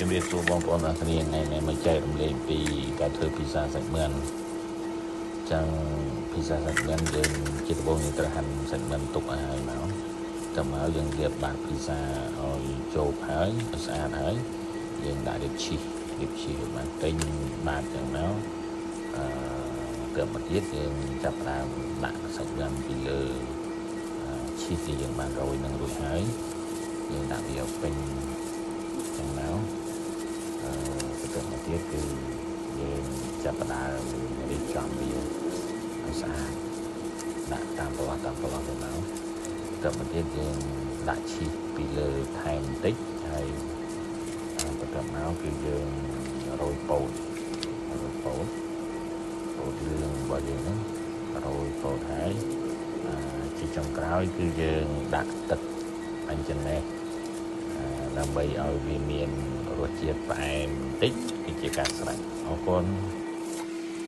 ជំរាបសួរបងប្អូនទាំងគ្នាថ្ងៃនេះមកចែករំលែកពីការធ្វើភីហ្សាសាច់មានចឹងភីហ្សាសាច់មានយើងជាដំបូងយើងត្រូវហាន់សាច់មានទុកឲ្យហើយមកទៅមកយើងលាបបាតភីហ្សាឲ្យចូលហើយឲ្យស្អាតហើយយើងដាក់រៀបឈីសបានទិញបាតចឹងមកទៅមកទៀតយើងចាប់ផ្ដើមដាក់សាច់មានពីលើឈីសដែលយើងបានរោយនឹងរួចហើយយើងដាក់វាពេញចឹងមកទៅមកទៀតគឺយើងចាប់ផ្ដើមរៀបចំវាឲ្យស្អាតដាក់តាមប្រវត្តិទៅមកទៅមកទៀតយើងដាក់ឈីសពីលើថែមបន្តិចហើយបន្ទាប់មកគឺយើងរោយពោតលឿងរបស់យើងហ្នឹងរោយពោតហើយជាចុងក្រោយគឺយើងដាក់ទឹកអញ្ចឹងដែរដើម្បីឲ្យវាមានរសជាតិផ្អែមបន្តិចគឺជាការស្រេចអរគុណ